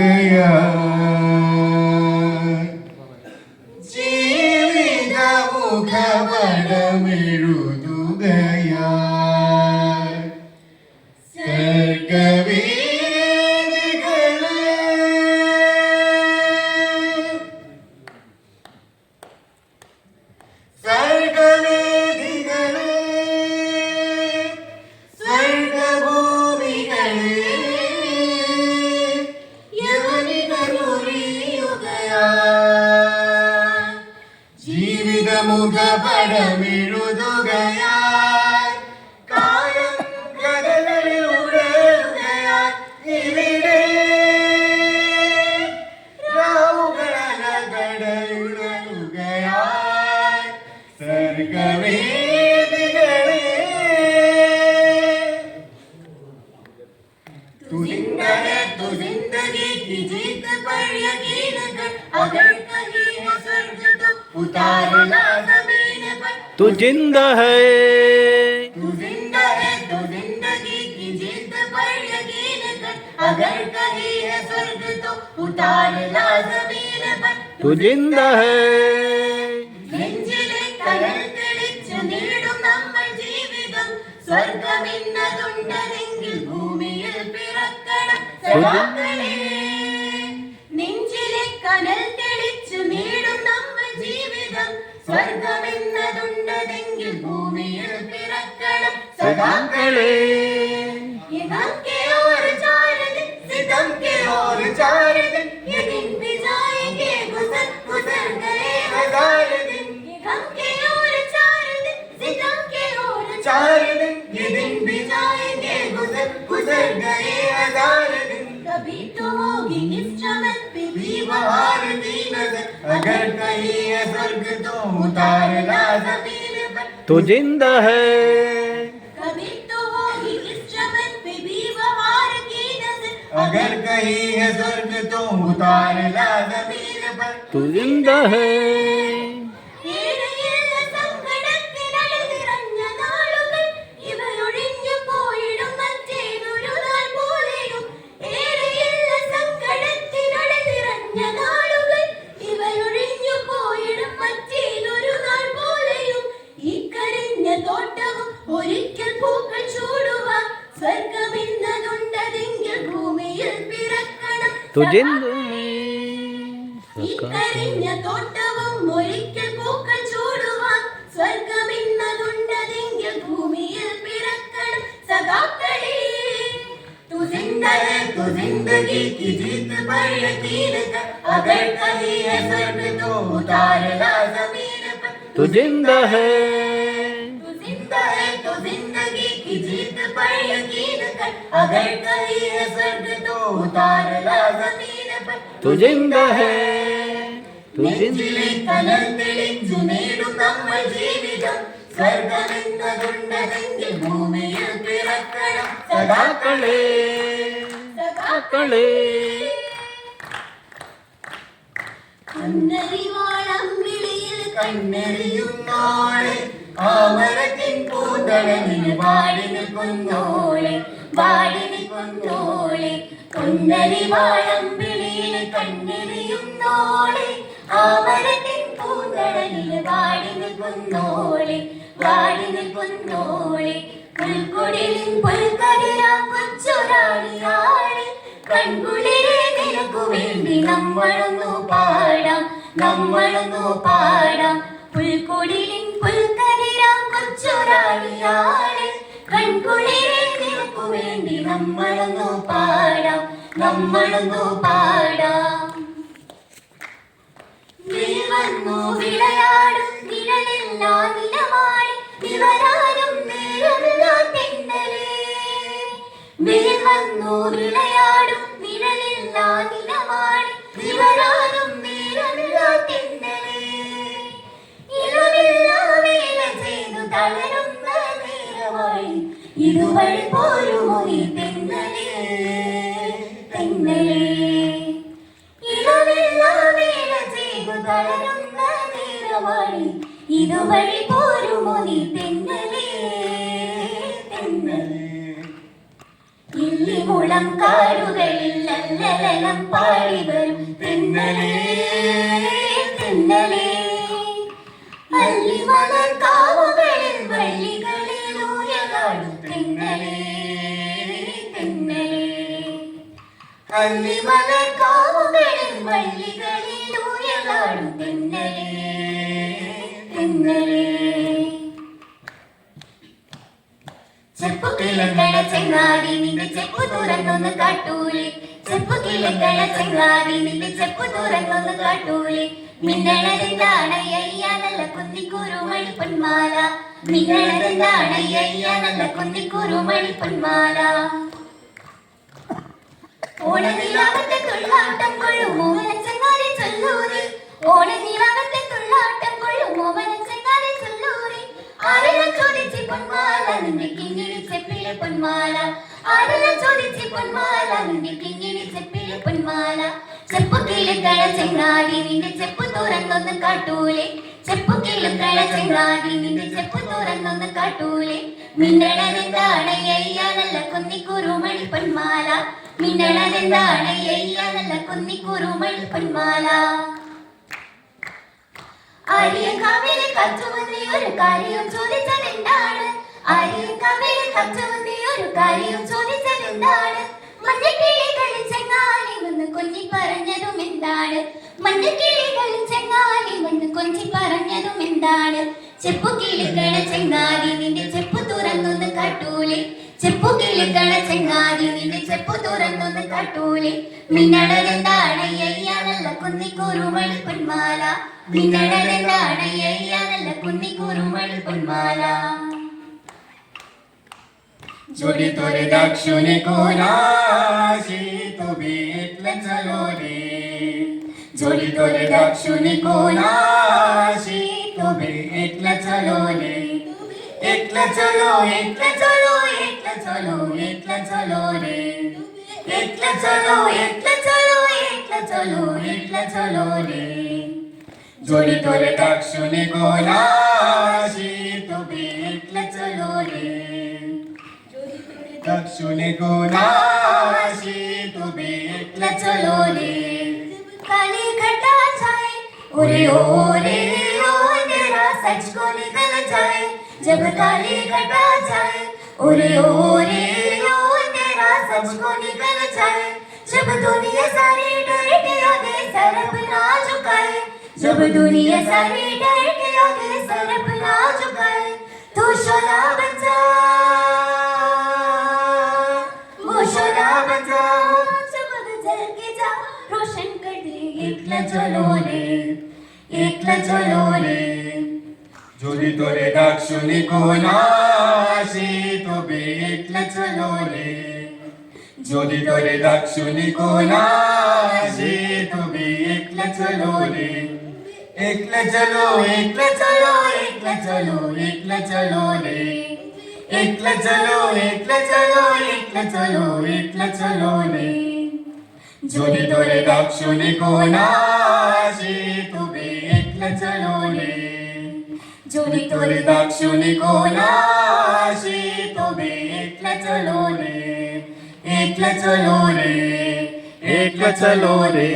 ജീവിത മുഖപടമെഴുതുകയാ മുഖപടമെഴുതുകയായി കാലം കഥകളിലൂടെയുകയായി ഇവിടെ രാവുകളകടയുടലുകയായി സർഗവേദികളെ तू जिंदा है तू जिंदगी की जीत पर यकीन कर अगर कहीं है स्वर्ग तो उतार ला जमीन पर तू जिंदा है तू जिंदा है तू जिंदगी की जीत पर यकीन कर अगर कहीं है स्वर्ग तो उतार ला जमीन पर तू जिंदा है നെഞ്ചിലെ കരൾ തെളിച്ചു നീടും നമ്മൾ ജീവിതം സ്വർഗമിന്നതുണ്ടെങ്കിൽ ഭൂമിയിൽ പിറക്കണം സദാക്കളെ നെഞ്ചിലെ കനൽ തെളിച്ചു നീടും നമ്മൾ ജീവിതം സ്വർഗമെന്നതുണ്ടെങ്കിൽ ഭൂമിയിൽ പിറക്കണം സദാക്കളെ യദം के ओर चारदिन सितम के ओर चारदिन ये दिन भी जाएंगे गुजर गुजर गए हजार दिन यदम के ओर चारदिन सितम के ओर चारदिन ये दिन भी जाएंगे गुजर गुजर गए हजार दिन कभी तो होगी इस चमन पे भी बहार की नजर अगर कहीं है स्वर्ग तो उतार ला जमीन पर तू जिंदा है कभी तो होगी इस चमन पे भी बहार की नजर अगर कहीं है स्वर्ग तो उतार ला जमीन पर तू जिंदा है ഏഴയില്ല സങ്കടത്തിനലനിറഞ്ഞ നാളുകൾ ഇവയൊഴിഞ്ഞു പോയിടും മറ്റേതൊരു നാൾ പോലെയും ഏഴയില്ല സങ്കടത്തിനലനിറഞ്ഞ നാളുകൾ ഇവയൊഴിഞ്ഞു പോയിടും മറ്റേതൊരു നാൾ പോലെയും ഈ കരിഞ്ഞ തോട്ടവും ഒരിക്കൽ പൂക്കൾ ചൂടുവാൻ സ്വർഗമെന്നതുണ്ടതെങ്കിൽ ഭൂമിയിൽ പിറക്കണം तू जिंदा ഈ കരിഞ്ഞ തോട്ടവും ഒരിക്കൽ പൂക്കൾ ചൂടുവാൻ സ്വർഗമെന്നതുണ്ടതെങ്കിൽ ഭൂമിയിൽ പിറക്കണം സഖാക്കളെ तू जिंदा है तू जिंदगी की जीत पर यकीन कर अगर कहीं है स्वर्ग तो उतार ला जमीन पर तू जिंदा है तू जिंदा है तू जिंदगी की जीत पर यकीन कर अगर कहीं है स्वर्ग तो उतार ला जमीन पर तू जिंदा है तू നെഞ്ചിലെ കനൽ തെളിച്ചു നേടും നമ്മൾ ജീവിതം സ്വർഗമെന്നതുണ്ടതെങ്കിൽ ഭൂമിയിൽ പിറക്കണം സദാക്കളെ സദാക്കളെ കണ്ണരിവാളം വിളിയിൽ കണ്ണെറിയുന്നോളെ ആമരത്തിൻ പൂന്തളനിൽ വാടി നിൽക്കുന്നോളെ വാടി നിൽക്കുന്നോളെ കണ്ണരിവാളം വിളിയിൽ കണ്ണെറിയുന്നോളെ ആമരത്തിൻ പൂന്തളനിൽ വാടി നിൽക്കുന്നോളെ വാടി നിൽക്കുന്നോളെ പുൽക്കൊടിലിൻ പുൽക്കതിരാം കൊച്ചൊരാളിയാളെ കൺകുളിരെ നിനക്കു വേണ്ടി നമ്മളൊന്നു പാടാം നമ്മളൊന്നു പാടാം പുൽക്കൊടിലിൻ പുൽക്കതിരാം കൊച്ചൊരാളിയാളെ കൺകുളിരെ നിനക്കു വേണ്ടി നമ്മളൊന്നു പാടാം നമ്മളൊന്നു പാടാം വന്നു വിളയാടും നിഴലില്ല നിലമാടി നിവരാനും നേരമില്ല തെന്നലേ വന്നു വിളയാടും നിഴലില്ല നിലമാടി നിവരാനും നേരമില്ല തെന്നലേ ഇളവില്ല വേല ചെയ്തു തളരുന്ന നേരമായി ഇതുവഴി പോരുമോ ഈ തെന്നലേ തെന്നലേ ഇളവില്ല വേല ചെയ്തു തളരുന്ന നേരമായി ഇതുവഴി പോരുമോ നീ തെന്നലേ തെന്നലേ ഇല്ലിമുളം കാടുകളില്ല ലല്ലലലം പാടി വരും തെന്നലേ തെന്നലേ അല്ലിമലർ കാവുകളിൽ വള്ളികളിൽ ഊയലാടും തെന്നലേ തെന്നലേ അല്ലിമലർ കാവുകളിൽ വള്ളികളിൽ ഊയലാടും തെന്നലേ തെന്നലേ ചെപ്പു കിളക്കണ ചെങ്ങാതി നിന്റെ ചെപ്പു തുറന്നൊന്ന് കാട്ടൂലേ ചെപ്പു കിളക്കണ ചെങ്ങാതി നിന്റെ ചെപ്പു തുറന്നൊന്ന് കാട്ടൂലേ മിന്നണതെന്താണയ്യ നല്ല കുന്നിക്കുറുമണി പൊന്മാല മിന്നണതെന്താണയ്യ നല്ല കുന്നിക്കുറുമണി പൊന്മാല ഓണനിലാവത്തെ തുള്ളാട്ടം കൊള്ളും മോഹന ചെങ്ങാതി ചൊല്ലൂരേ ഓണനിലാവത്തെ തുള്ളാട്ടം കൊള്ളും മോഹന ചെങ്ങാതി ചൊല്ലൂരേ ആരെല്ലാം ചോദിച്ച് പൊന്മാല നിന്റെ കിങ്ങിണി ചെപ്പിലെ പൊന്മാല ആരെല്ലാം ചോദിച്ച് പൊന്മാല നിന്റെ കിങ്ങിണി ചെപ്പിലെ പൊന്മാല ചെപ്പു കിളുക്കണ ചെങ്ങാതി നിന്റെ ചെപ്പു തുറന്നൊന്ന് കാട്ടൂലേ ചെപ്പു കിളുക്കണ ചെങ്ങാതി നിന്റെ ചെപ്പു തുറന്നൊന്ന് കാട്ടൂലേ മിന്നണതെന്താണയ്യ നല്ല കുന്നിക്കുറുമണി പൊന്മാല മിന്നണതെന്താണയ്യ നല്ല കുന്നിക്കുറുമണി പൊന്മാല ആര്യക്കാവിലെ കച്ചുവന്നി ഒരു കാര്യം ചോദിച്ചതെന്താണ് ആര്യക്കാവിലെ കച്ചുവന്നി ഒരു കാര്യം ചോദിച്ചതെന്താണ് മഞ്ഞക്കിളികളിൽ ചെങ്ങാലി വന്ന് കൊഞ്ചി പറഞ്ഞതും എന്താണ് മഞ്ഞക്കിളികളിൽ ചെങ്ങാലി വന്ന് കൊഞ്ചി പറഞ്ഞതും എന്താണ് ചെപ്പു കിളിക്കണ ചെങ്ങാതി നിന്റെ ചെപ്പു തുറന്നൊന്ന് കാട്ടൂലേ ചെപ്പു കിളിക്കണ ചെങ്ങാതി നിന്റെ ചെപ്പു തുറന്നൊന്ന് കാട്ടൂലേ മിന്നണതെന്താണയ്യ നല്ല കുന്നിക്കുറുമണി പൊന്മാല മിന്നണതെന്താണയ്യ നല്ല കുന്നിക്കുറുമണി പൊന്മാല जोडी तोरे दाक्षुनी कोणाशी तू बी इथलं चलो रे जोडी तोरे दाक्षुनी कोणाशी तू बी इथलं चलो रे इथलं चलो इथलं चलो इथलं चलो इथलं चलो रे इथलं चलो इथलं चलो इथलं चलो इथलं चलो रे जोडी तोरे दाक्षुनी कोणाशी तू बी इथलं चलो रे दक्षुनी कोणाशी तू भी इथलं चलो रे काली घटा जाए ओरे ओरे ओ तेरा सच को निकल जाए जब काली घटा जाए ओरे ओरे ओ तेरा सच को निकल जाए जब दुनिया सारी डर के आगे सर अपना झुकाए जब दुनिया सारी डर के आगे सर अपना झुकाए तू शोला बन जा शोला बन जा चमक जल के जा रोशन कर दे इथलं चलो रे इथलं चलो रे जोडी तोरे दाक्षुनी कोणाशी तू बी इथलं चलो रे जोडी तोरे दाक्षुनी कोणाशी तू बी इथलं चलो रे इथलं चलो इथलं चलो इथलं चलो इथलं चलो रे इथलं चलो इथलं चलो इथलं चलो इथलं चलो रे जोडी तोरे दाक्षुनी कोणाशी तू बी इथलं चलो रे जोडी तोरे दाक्षुनी कोणाशी तू बी इथलं चलो रे इथलं चलो रे इथलं चलो रे